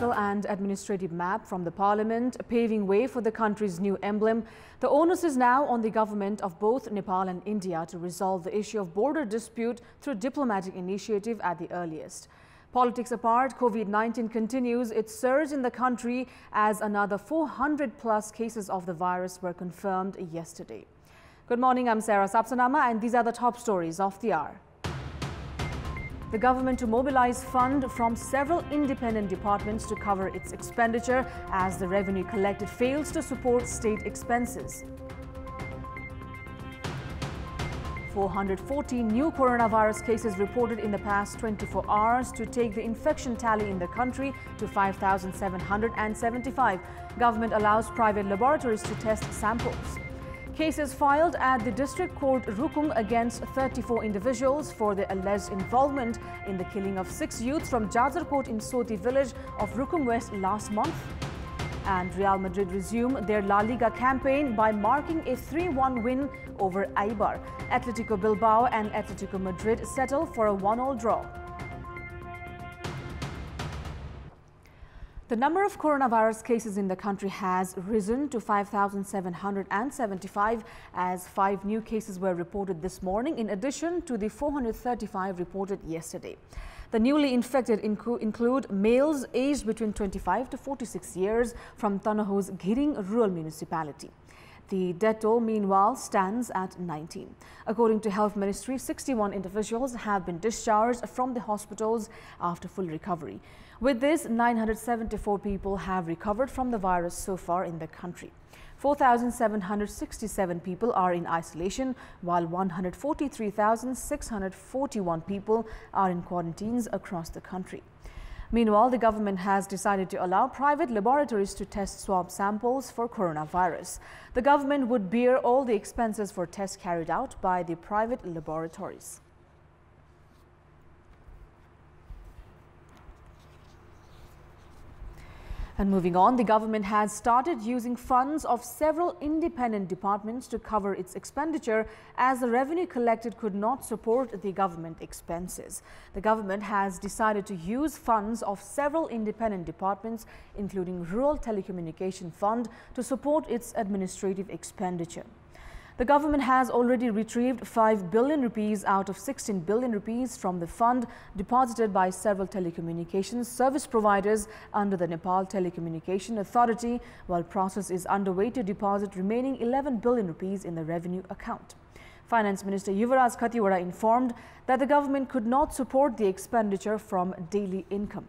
political and administrative map from the parliament, paving way for the country's new emblem. The onus is now on the government of both Nepal and India to resolve the issue of border dispute through diplomatic initiative at the earliest. Politics apart, COVID-19 continues its surge in the country as another 400+ cases of the virus were confirmed yesterday. Good morning, I'm Sarah Sapsanama, and these are the top stories of the hour. The government to mobilize fund from several independent departments to cover its expenditure as the revenue collected fails to support state expenses. 440 new coronavirus cases reported in the past 24 hours to take the infection tally in the country to 5,775. Government allows private laboratories to test samples. Cases filed at the District Court Rukung against 34 individuals for their alleged involvement in the killing of 6 youths from Jajarkot in Soti village of Rukung West last month. And Real Madrid resume their La Liga campaign by marking a 3-1 win over Eibar. Atletico Bilbao and Atletico Madrid settle for a 1-1 draw. The number of coronavirus cases in the country has risen to 5,775 as 5 new cases were reported this morning in addition to the 435 reported yesterday. The newly infected include males aged between 25 to 46 years from Tanaho's Giring rural municipality. The death toll, meanwhile, stands at 19. According to Health Ministry, 61 individuals have been discharged from the hospitals after full recovery. With this, 974 people have recovered from the virus so far in the country. 4,767 people are in isolation, while 143,641 people are in quarantines across the country. Meanwhile, the government has decided to allow private laboratories to test swab samples for coronavirus. The government would bear all the expenses for tests carried out by the private laboratories. And moving on, the government has started using funds of several independent departments to cover its expenditure as the revenue collected could not support the government expenses. The government has decided to use funds of several independent departments, including Rural Telecommunication Fund, to support its administrative expenditure. The government has already retrieved 5 billion rupees out of 16 billion rupees from the fund deposited by several telecommunications service providers under the Nepal Telecommunication Authority, while process is underway to deposit remaining 11 billion rupees in the revenue account. Finance Minister Yuvraj Khatiwada informed that the government could not support the expenditure from daily income.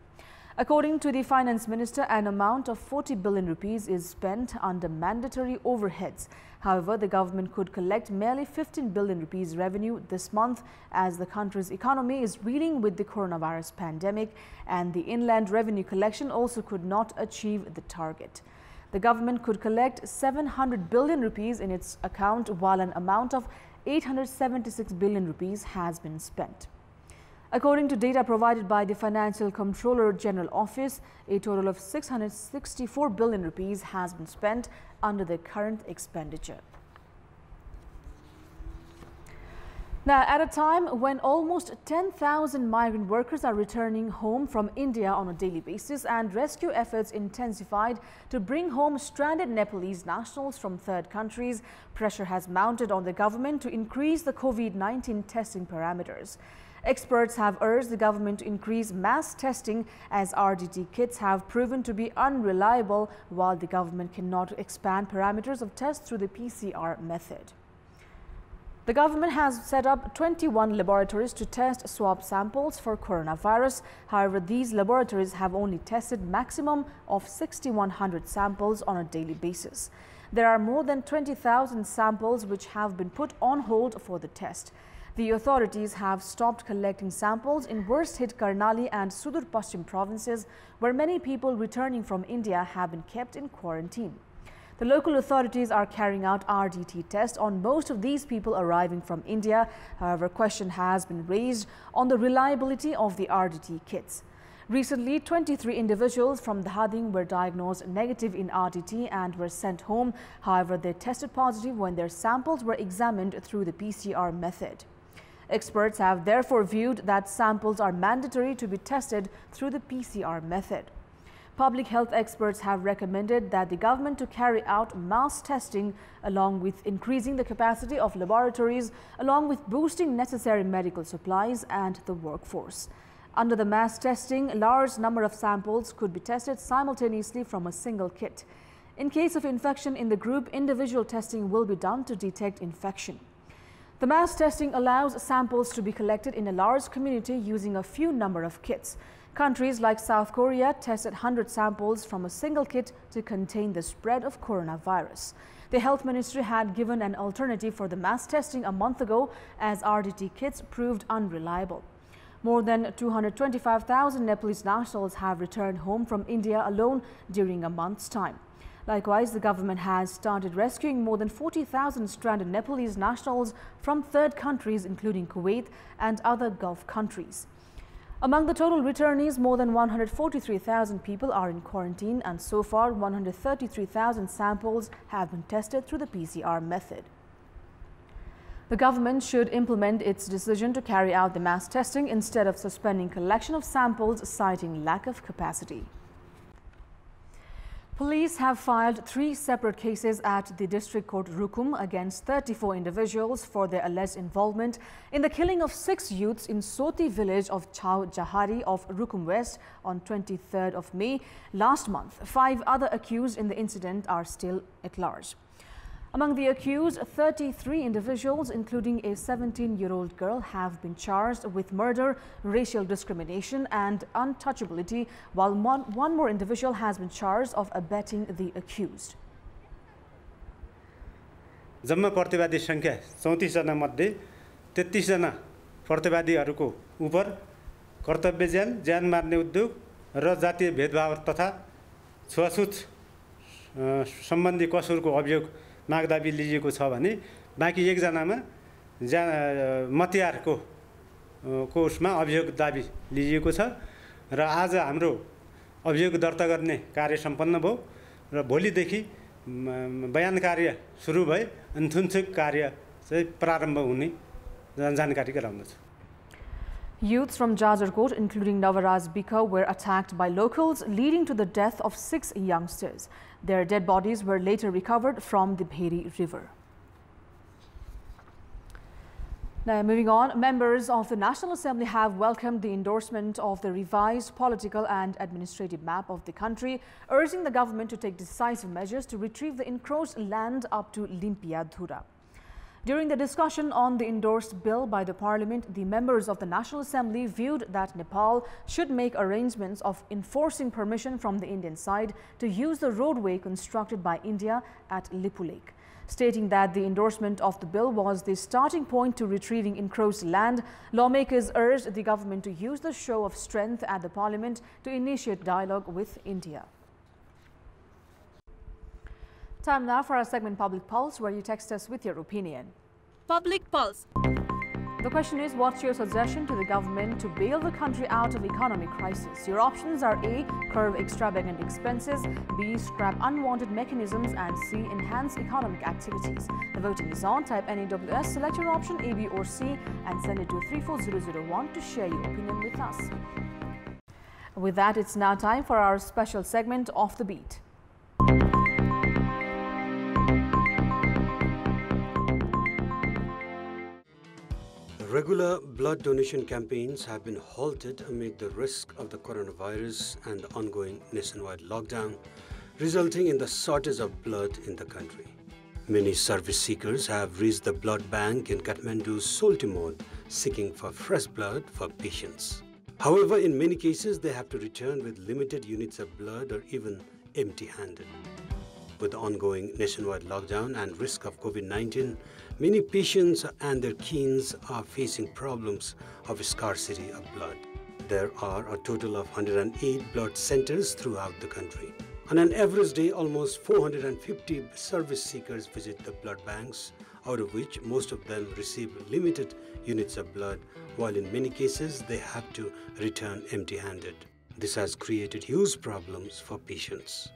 According to the Finance Minister, an amount of 40 billion rupees is spent under mandatory overheads. However, the government could collect merely 15 billion rupees revenue this month as the country's economy is reeling with the coronavirus pandemic, and the inland revenue collection also could not achieve the target. The government could collect 700 billion rupees in its account, while an amount of 876 billion rupees has been spent. According to data provided by the Financial Comptroller General Office, a total of 664 billion rupees has been spent under the current expenditure. Now, at a time when almost 10,000 migrant workers are returning home from India on a daily basis and rescue efforts intensified to bring home stranded Nepalese nationals from third countries, pressure has mounted on the government to increase the COVID-19 testing parameters. Experts have urged the government to increase mass testing as RDT kits have proven to be unreliable, while the government cannot expand parameters of tests through the PCR method. The government has set up 21 laboratories to test swab samples for coronavirus. However, these laboratories have only tested maximum of 6,100 samples on a daily basis. There are more than 20,000 samples which have been put on hold for the test. The authorities have stopped collecting samples in worst-hit Karnali and Sudur Paschim provinces, where many people returning from India have been kept in quarantine. The local authorities are carrying out RDT tests on most of these people arriving from India. However, question has been raised on the reliability of the RDT kits. Recently, 23 individuals from Dhading were diagnosed negative in RDT and were sent home. However, they tested positive when their samples were examined through the PCR method. Experts have therefore viewed that samples are mandatory to be tested through the PCR method. Public health experts have recommended that the government to carry out mass testing along with increasing the capacity of laboratories, along with boosting necessary medical supplies and the workforce. Under the mass testing, a large number of samples could be tested simultaneously from a single kit. In case of infection in the group, individual testing will be done to detect infection. The mass testing allows samples to be collected in a large community using a few number of kits. Countries like South Korea tested 100 samples from a single kit to contain the spread of coronavirus. The health ministry had given an alternative for the mass testing a month ago as RDT kits proved unreliable. More than 225,000 Nepalese nationals have returned home from India alone during a month's time. Likewise, the government has started rescuing more than 40,000 stranded Nepalese nationals from third countries, including Kuwait and other Gulf countries. Among the total returnees, more than 143,000 people are in quarantine, and so far 133,000 samples have been tested through the PCR method. The government should implement its decision to carry out the mass testing instead of suspending collection of samples, citing lack of capacity. Police have filed 3 separate cases at the District Court Rukum against 34 individuals for their alleged involvement in the killing of 6 youths in Soti village of Chau Jahari of Rukum West on 23rd of May last month. 5 other accused in the incident are still at large. Among the accused, 33 individuals, including a 17-year-old girl, have been charged with murder, racial discrimination and untouchability, while one more individual has been charged of abetting the accused. जम्मा प्रतिवादी संख्या 34 जना मध्ये 33 जना प्रतिवादीहरूको उप कर्तव्यज्यान, ज्यान मार्ने उद्योग र जातीय भेदभाव तथा छुवाछुत सम्बन्धी कसुरको अभियोग मागदाबी लिएको छ भने बाँकी 1 जनामा मतियारको उसमा अभियोग दाबी लिएको छ र आज हाम्रो अभियोग दर्ता गर्ने कार्य सम्पन्न भयो र भोलिदेखि बयान कार्य सुरु भए अनि थुनछुक कार्य चाहिँ प्रारम्भ हुने जानकारी गराउँदछु. Youths from Jajarkot, including Navaraj Bika, were attacked by locals, leading to the death of 6 youngsters. Their dead bodies were later recovered from the Bheri River. Now, moving on, members of the National Assembly have welcomed the endorsement of the revised political and administrative map of the country, urging the government to take decisive measures to retrieve the encroached land up to Limpiadhura. During the discussion on the endorsed bill by the Parliament, the members of the National Assembly viewed that Nepal should make arrangements of enforcing permission from the Indian side to use the roadway constructed by India at Lipu Lake. Stating that the endorsement of the bill was the starting point to retrieving encroached land, lawmakers urged the government to use the show of strength at the Parliament to initiate dialogue with India. Time now for our segment Public Pulse, where you text us with your opinion. Public Pulse. The question is, what's your suggestion to the government to bail the country out of economic crisis? Your options are A, curb extravagant expenses, B, scrap unwanted mechanisms, and C, enhance economic activities. The voting is on. Type NAWS, select your option A, B or C and send it to 34001 to share your opinion with us. With that, it's now time for our special segment, Off the Beat. Regular blood donation campaigns have been halted amid the risk of the coronavirus and the ongoing nationwide lockdown, resulting in the shortage of blood in the country. Many service seekers have reached the blood bank in Kathmandu's Solti mall, seeking for fresh blood for patients. However, in many cases, they have to return with limited units of blood or even empty-handed. With the ongoing nationwide lockdown and risk of COVID-19, many patients and their kins are facing problems of scarcity of blood. There are a total of 108 blood centers throughout the country. On an average day, almost 450 service seekers visit the blood banks, out of which most of them receive limited units of blood, while in many cases they have to return empty-handed. This has created huge problems for patients.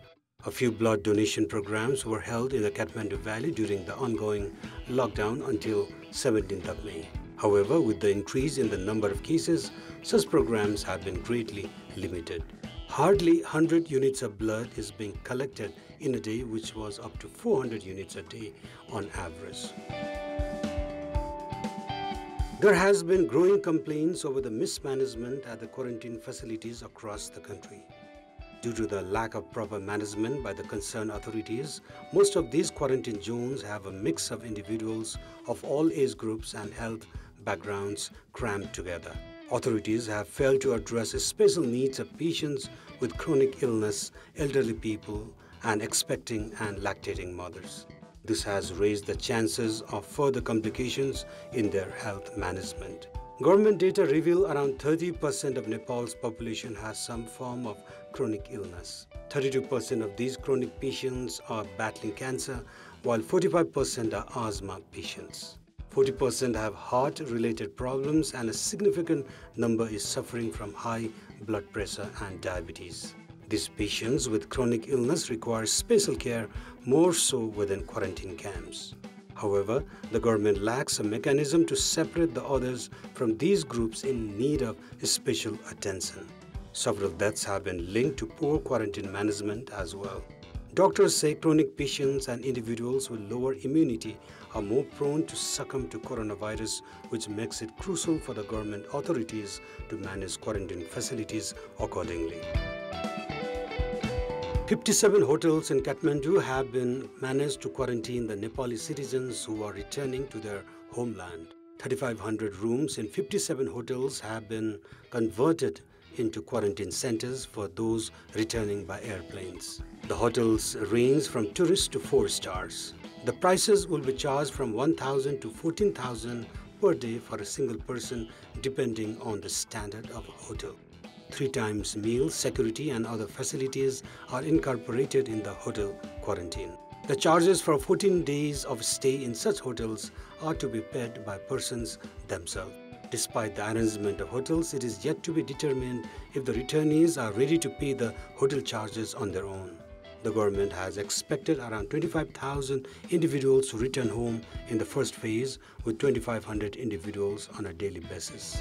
A few blood donation programs were held in the Kathmandu Valley during the ongoing lockdown until 17th of May. However, with the increase in the number of cases, such programs have been greatly limited. Hardly 100 units of blood is being collected in a day, which was up to 400 units a day on average. There has been growing complaints over the mismanagement at the quarantine facilities across the country. Due to the lack of proper management by the concerned authorities, most of these quarantine zones have a mix of individuals of all age groups and health backgrounds crammed together. Authorities have failed to address the special needs of patients with chronic illness, elderly people, and expecting and lactating mothers. This has raised the chances of further complications in their health management. Government data reveal around 30% of Nepal's population has some form of chronic illness. 32% of these chronic patients are battling cancer, while 45% are asthma patients. 40% have heart-related problems, and a significant number is suffering from high blood pressure and diabetes. These patients with chronic illness require special care, more so within quarantine camps. However, the government lacks a mechanism to separate the others from these groups in need of special attention. Several deaths have been linked to poor quarantine management as well. Doctors say chronic patients and individuals with lower immunity are more prone to succumb to coronavirus, which makes it crucial for the government authorities to manage quarantine facilities accordingly. 57 hotels in Kathmandu have been managed to quarantine the Nepali citizens who are returning to their homeland. 3,500 rooms in 57 hotels have been converted into quarantine centers for those returning by airplanes. The hotels range from tourist to 4 stars. The prices will be charged from 1,000 to 14,000 per day for a single person, depending on the standard of a hotel. 3 times meals, security and other facilities are incorporated in the hotel quarantine. The charges for 14 days of stay in such hotels are to be paid by persons themselves. Despite the arrangement of hotels, it is yet to be determined if the returnees are ready to pay the hotel charges on their own. The government has expected around 25,000 individuals to return home in the first phase, with 2,500 individuals on a daily basis.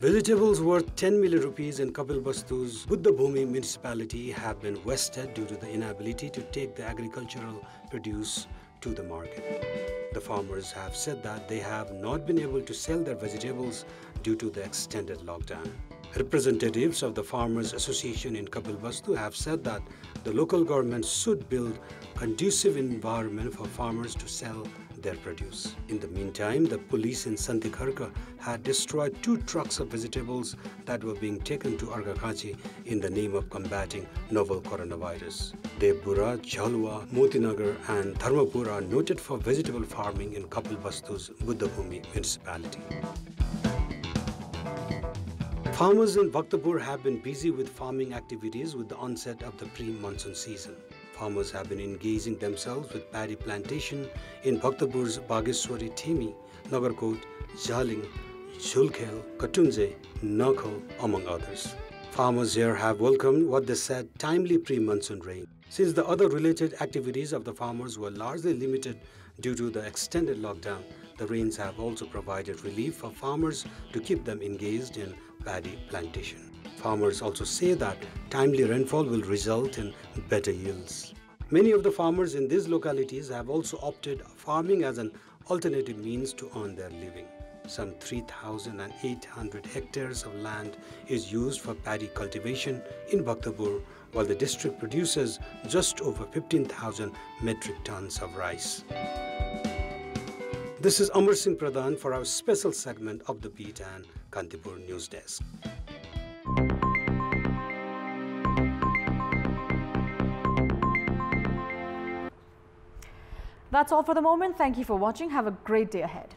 Vegetables worth 10 million rupees in Kapilvastu's Buddha Bhumi municipality have been wasted due to the inability to take the agricultural produce to the market. The farmers have said that they have not been able to sell their vegetables due to the extended lockdown. Representatives of the Farmers Association in Kapilvastu have said that the local government should build conducive environment for farmers to sell their produce. In the meantime, the police in Santikharka had destroyed 2 trucks of vegetables that were being taken to Arghakhachi in the name of combating novel coronavirus. Devbura, Jhalwa, Motinagar and Dharmapur are noted for vegetable farming in Kapilvastu's Buddha Bhumi municipality. Farmers in Bhaktapur have been busy with farming activities with the onset of the pre-monsoon season. Farmers have been engaging themselves with paddy plantation in Bhaktapur's Bageshwari Themi, Nagarkot, Jaling, Jhulkhel, Katunje, Nakhal, among others. Farmers here have welcomed what they said timely pre-monsoon rain. Since the other related activities of the farmers were largely limited due to the extended lockdown, the rains have also provided relief for farmers to keep them engaged in paddy plantation. Farmers also say that timely rainfall will result in better yields. Many of the farmers in these localities have also opted farming as an alternative means to earn their living. Some 3,800 hectares of land is used for paddy cultivation in Bhaktapur, while the district produces just over 15,000 metric tons of rice. This is Amar Singh Pradhan for our special segment of The Beat and Kantipur News Desk. That's all for the moment. Thank you for watching. Have a great day ahead.